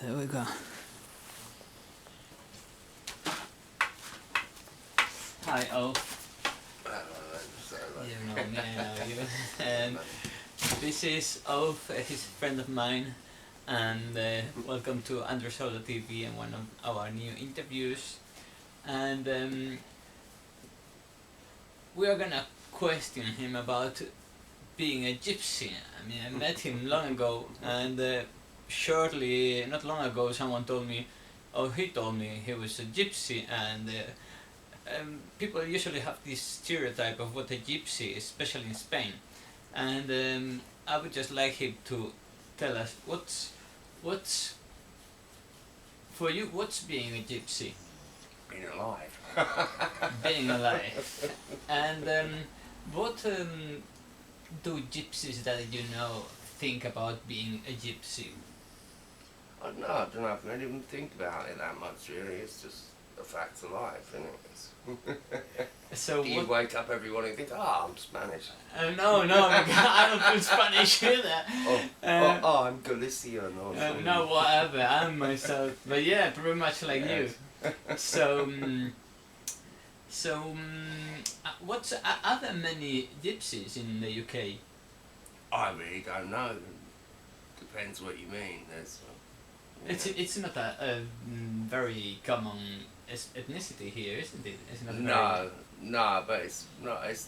There we go. Hi, Oaf. You know me, I know you. This is Oaf, he's a friend of mine, and welcome to Under Solo TV and one of our new interviews. And we are gonna question him about being a gypsy. I mean, I met him long ago, and shortly, not long ago, someone told me, or he told me he was a gypsy, and people usually have this stereotype of what a gypsy is, especially in Spain. And I would just like him to tell us what's for you. What's being a gypsy? Being alive. Being alive. And what do gypsies that you know think about being a gypsy? I don't know if I even think about it that much really. It's just a fact of life, isn't it? So you wake up every morning and think, I'm Spanish. No, because I don't feel Spanish either. I'm Galician or something. No, whatever, I'm myself. But yeah, pretty much like you. So, are there many gypsies in the UK? I really don't know. Depends what you mean. There's. It's not a very common ethnicity here, isn't it? It's not no, but it's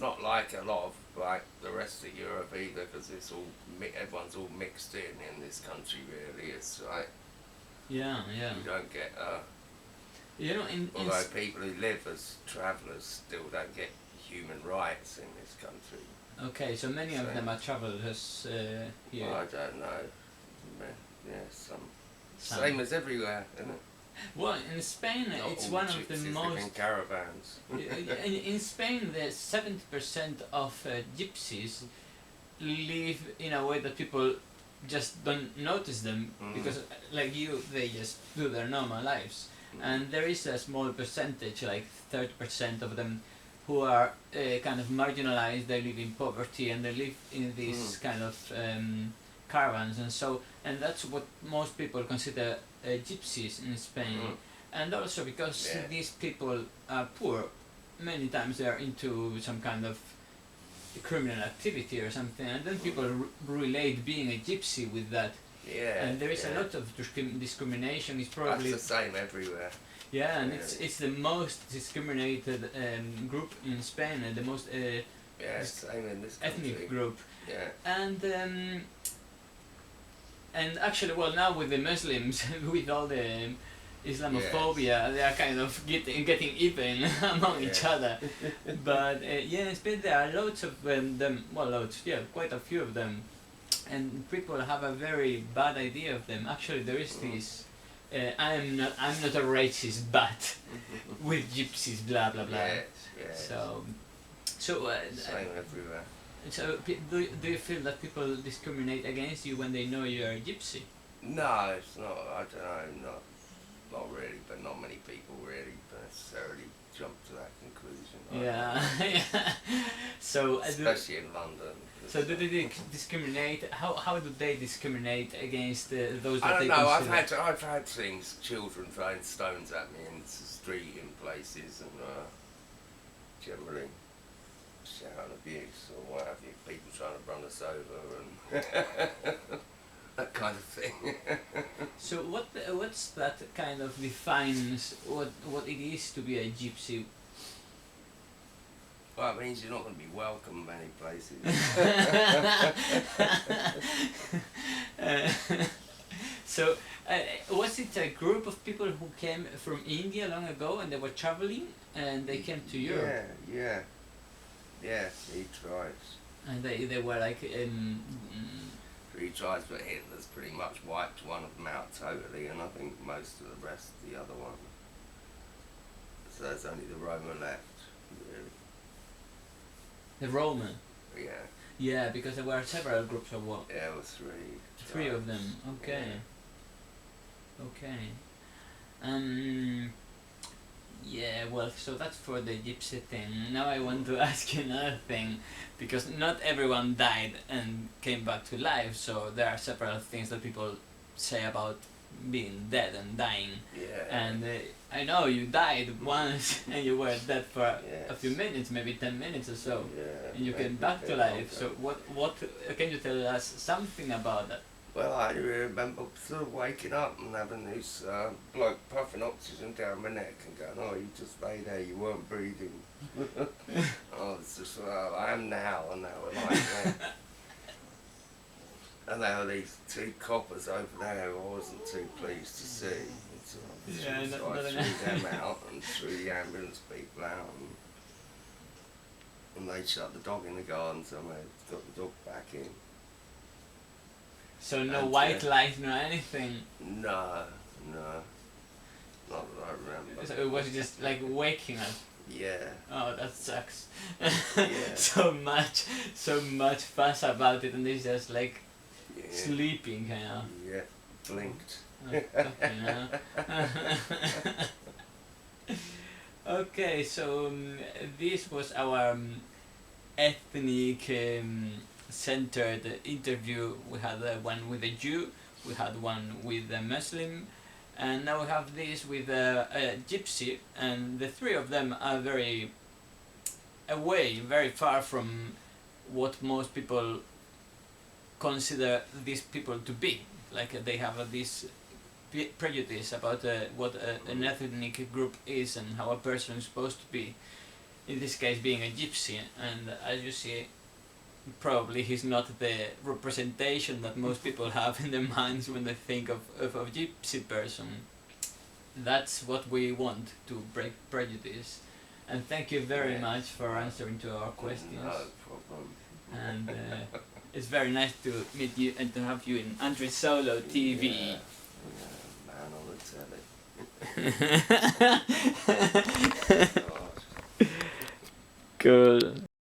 not like a lot of like the rest of Europe either, because it's all everyone's all mixed in this country really. It's like you don't get although people who live as travellers still don't get human rights in this country. Okay, so many of them are travellers here. Well, I don't know. Yeah, some. Same as everywhere, isn't it? Well, in Spain, not it's one of the most. In caravans. in Spain, there's 70% of gypsies live in a way that people just don't notice them because, like you, they just do their normal lives. And there is a small percentage, like 30% of them, who are kind of marginalized. They live in poverty and they live in these kind of caravans, and that's what most people consider gypsies in Spain. And also because these people are poor, many times they are into some kind of criminal activity or something, and then people relate being a gypsy with that. And there is a lot of discrimination. It's probably that's the same everywhere. And it's the most discriminated group in Spain, and the most same in this country. ethnic group. And actually, well, now with the Muslims, with all the Islamophobia, they are kind of getting even among each other. But in Spain there are loads of them. Well, quite a few of them, and people have a very bad idea of them. Actually, there is this. I'm not a racist, but with gypsies, blah blah blah. So same everywhere. So do you feel that people discriminate against you when they know you're a gypsy? No, it's not. I don't know. Not really, but not many people really necessarily jump to that conclusion. So especially in London. So do they discriminate? How do they discriminate against those that I don't they know. consider? I've had things, children throwing stones at me in the street in places, and generally shouting abuse or what have you. People trying to run us over and that kind of thing. So what's that kind of defines what it is to be a gypsy? Well, it means you're not going to be welcome many places. So, was it a group of people who came from India long ago and they were traveling and they came to Europe? Yeah, 3 tribes. And they were like... 3 tribes, but Hitler's pretty much wiped one of them out totally, and I think most of the rest of the other one. So there's only the Roma left, really. The Roman? Yeah. Yeah, because there were several groups of what? Yeah, there were 3 tribes. 3 of them, okay. Well, so that's for the gypsy thing. Now I want to ask you another thing, because not everyone died and came back to life, so there are several things that people say about being dead and dying. Yeah. And I know you died once and you were dead for a Yes. few minutes, maybe 10 minutes or so, Yeah, and you came maybe back a to bit life. So longer. what can you tell us something about that? Well, I remember sort of waking up and having this bloke puffing oxygen down my neck and going, "Oh, you just lay there, you weren't breathing." I was just like, "I am now," and they were like, "Yeah." And there were these two coppers over there who I wasn't too pleased to see. So Yeah, I nothing- threw them out and threw the ambulance people out. And they shut the dog in the garden somewhere, got the dog back in. So no And, white light, no anything. No, no. Not that I remember. So it was just like waking up. Yeah. Oh, that sucks. Yeah. so much fuss about it, and it's just like Yeah. sleeping, you know. Yeah. Blinked. Okay, so this was our ethnic centered interview. We had one with a Jew, we had one with a Muslim, and now we have this with a gypsy, and the three of them are very away, very far from what most people consider these people to be. Like they have this prejudice about what an ethnic group is and how a person is supposed to be. In this case, being a gypsy, and as you see, probably he's not the representation that most people have in their minds when they think of a gypsy person. That's what we want, to break prejudice. And thank you very much for answering to our questions. No problem. And it's very nice to meet you and to have you in Andre Solo TV. Yeah, man on the telly. God. Cool.